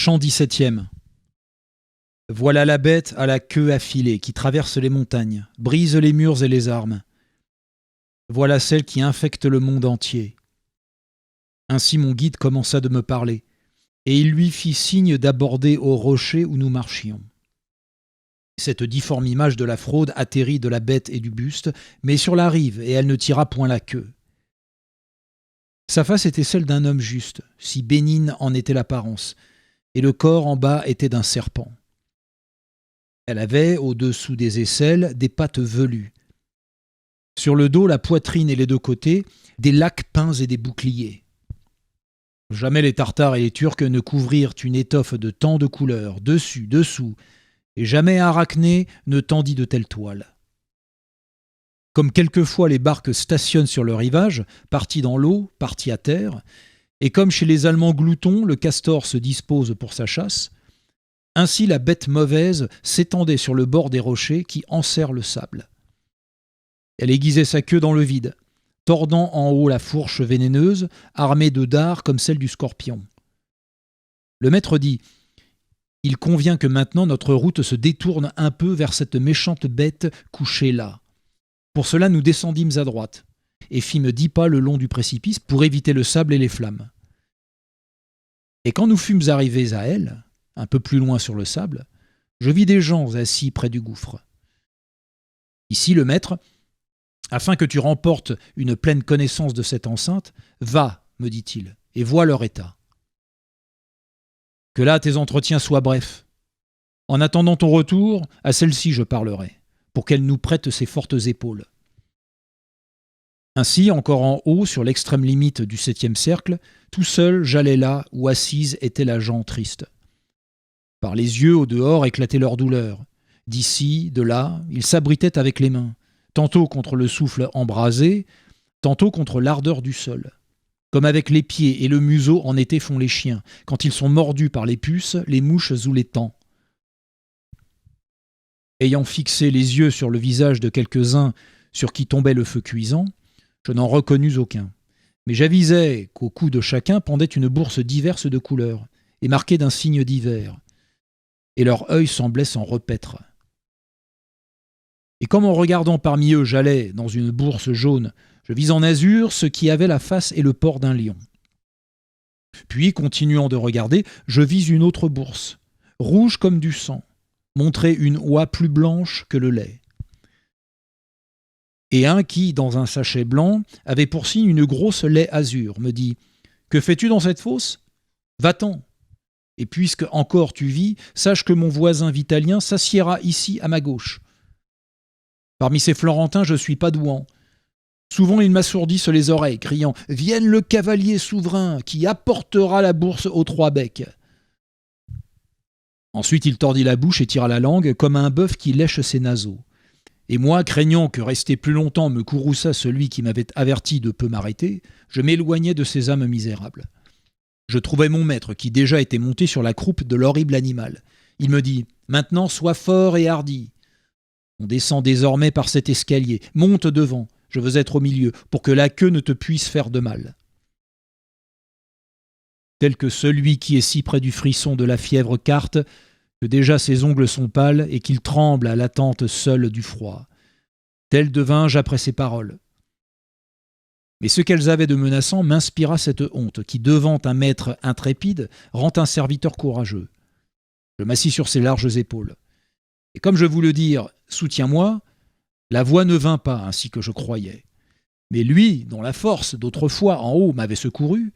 Chant 17e. Voilà la bête à la queue affilée qui traverse les montagnes, brise les murs et les armes. Voilà celle qui infecte le monde entier. Ainsi mon guide commença de me parler, et il lui fit signe d'aborder au rocher où nous marchions. Cette difforme image de la fraude atterrit de la bête et du buste, mais sur la rive, et elle ne tira point la queue. Sa face était celle d'un homme juste, si bénigne en était l'apparence, et le corps en bas était d'un serpent. Elle avait, au-dessous des aisselles, des pattes velues. Sur le dos, la poitrine et les deux côtés, des lacs peints et des boucliers. Jamais les Tartares et les Turcs ne couvrirent une étoffe de tant de couleurs, dessus, dessous, et jamais Arachné ne tendit de telles toiles. Comme quelquefois les barques stationnent sur le rivage, parties dans l'eau, parties à terre, et comme chez les Allemands gloutons, le castor se dispose pour sa chasse, ainsi la bête mauvaise s'étendait sur le bord des rochers qui enserrent le sable. Elle aiguisait sa queue dans le vide, tordant en haut la fourche vénéneuse, armée de dards comme celle du scorpion. Le maître dit « Il convient que maintenant notre route se détourne un peu vers cette méchante bête couchée là. » Pour cela nous descendîmes à droite, et fîmes 10 pas le long du précipice pour éviter le sable et les flammes. Et quand nous fûmes arrivés à elle, un peu plus loin sur le sable, je vis des gens assis près du gouffre. Ici, le maître, afin que tu remportes une pleine connaissance de cette enceinte, va, me dit-il, et vois leur état. Que là tes entretiens soient brefs. En attendant ton retour, à celle-ci je parlerai, pour qu'elle nous prête ses fortes épaules. Ainsi, encore en haut, sur l'extrême limite du 7e cercle, tout seul j'allais là où assise était la gent triste. Par les yeux au dehors éclatait leur douleur. D'ici, de là, ils s'abritaient avec les mains, tantôt contre le souffle embrasé, tantôt contre l'ardeur du sol. Comme avec les pieds et le museau en été font les chiens, quand ils sont mordus par les puces, les mouches ou les taons. Ayant fixé les yeux sur le visage de quelques-uns sur qui tombait le feu cuisant, je n'en reconnus aucun. Mais j'avisai qu'au cou de chacun pendait une bourse diverse de couleurs, et marquée d'un signe divers, et leur œil semblait s'en repaître. Et comme en regardant parmi eux j'allais, dans une bourse jaune, je vis en azur ce qui avait la face et le port d'un lion. Puis, continuant de regarder, je vis une autre bourse, rouge comme du sang, montrer une oie plus blanche que le lait. Et un qui, dans un sachet blanc, avait pour signe une grosse lait azur, me dit « Que fais-tu dans cette fosse ? Va-t'en ! Et puisque encore tu vis, sache que mon voisin vitalien s'assiera ici à ma gauche. Parmi ces Florentins, je suis Padouan. Souvent ils m'assourdissent les oreilles, criant « Vienne le cavalier souverain qui apportera la bourse aux 3 becs !» Ensuite il tordit la bouche et tira la langue, comme un bœuf qui lèche ses naseaux. Et moi, craignant que rester plus longtemps me courrouçât celui qui m'avait averti de peu m'arrêter, je m'éloignai de ces âmes misérables. Je trouvai mon maître qui déjà était monté sur la croupe de l'horrible animal. Il me dit « Maintenant, sois fort et hardi. On descend désormais par cet escalier. Monte devant. Je veux être au milieu, pour que la queue ne te puisse faire de mal. » Tel que celui qui est si près du frisson de la fièvre carte, que déjà ses ongles sont pâles et qu'il tremble à l'attente seule du froid. Tel devins-je après ces paroles. Mais ce qu'elles avaient de menaçant m'inspira cette honte qui, devant un maître intrépide, rend un serviteur courageux. Je m'assis sur ses larges épaules. Et comme je voulus dire « Soutiens-moi », la voix ne vint pas ainsi que je croyais. Mais lui, dont la force d'autrefois en haut m'avait secouru,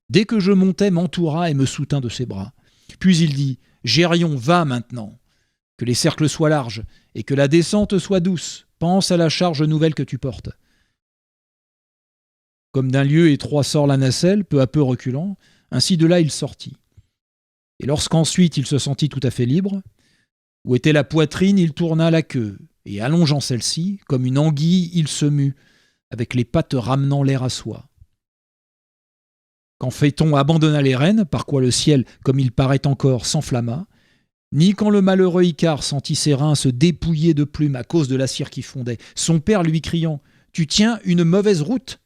dès que je montais m'entoura et me soutint de ses bras. Puis il dit « Gérion, va maintenant. Que les cercles soient larges et que la descente soit douce. Pense à la charge nouvelle que tu portes. » Comme d'un lieu étroit sort la nacelle, peu à peu reculant, ainsi de là il sortit. Et lorsqu'ensuite il se sentit tout à fait libre, où était la poitrine, il tourna la queue, et allongeant celle-ci, comme une anguille, il se mut, avec les pattes ramenant l'air à soi. Quand Phaéton abandonna les rênes, par quoi le ciel, comme il paraît encore, s'enflamma, ni quand le malheureux Icare sentit ses reins se dépouiller de plumes à cause de la cire qui fondait, son père lui criant « Tu tiens une mauvaise route !»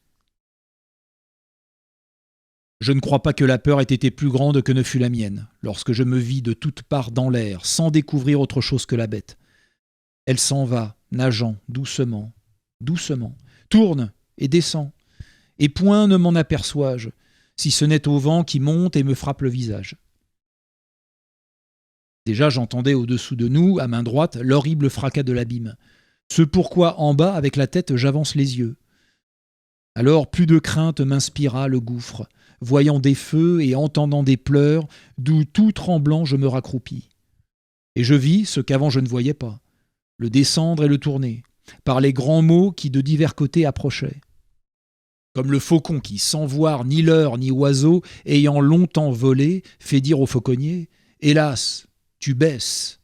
Je ne crois pas que la peur ait été plus grande que ne fut la mienne, lorsque je me vis de toutes parts dans l'air, sans découvrir autre chose que la bête. Elle s'en va, nageant, doucement, doucement, tourne et descend, et point ne m'en aperçois-je, si ce n'est au vent qui monte et me frappe le visage. Déjà j'entendais au-dessous de nous, à main droite, l'horrible fracas de l'abîme, ce pourquoi en bas, avec la tête, j'avance les yeux. Alors plus de crainte m'inspira le gouffre, voyant des feux et entendant des pleurs, d'où tout tremblant je me raccroupis. Et je vis ce qu'avant je ne voyais pas, le descendre et le tourner, par les grands mots qui de divers côtés approchaient. Comme le faucon qui, sans voir ni leurre ni oiseau, ayant longtemps volé, fait dire au fauconnier « Hélas, tu baisses !»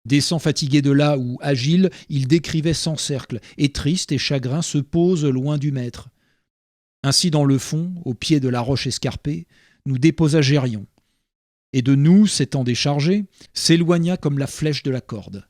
Descend fatigué de là où, agile, il décrivait sans cercle, et triste et chagrin se pose loin du maître. Ainsi dans le fond, au pied de la roche escarpée, nous déposa Gérion, et de nous, s'étant déchargé, s'éloigna comme la flèche de la corde.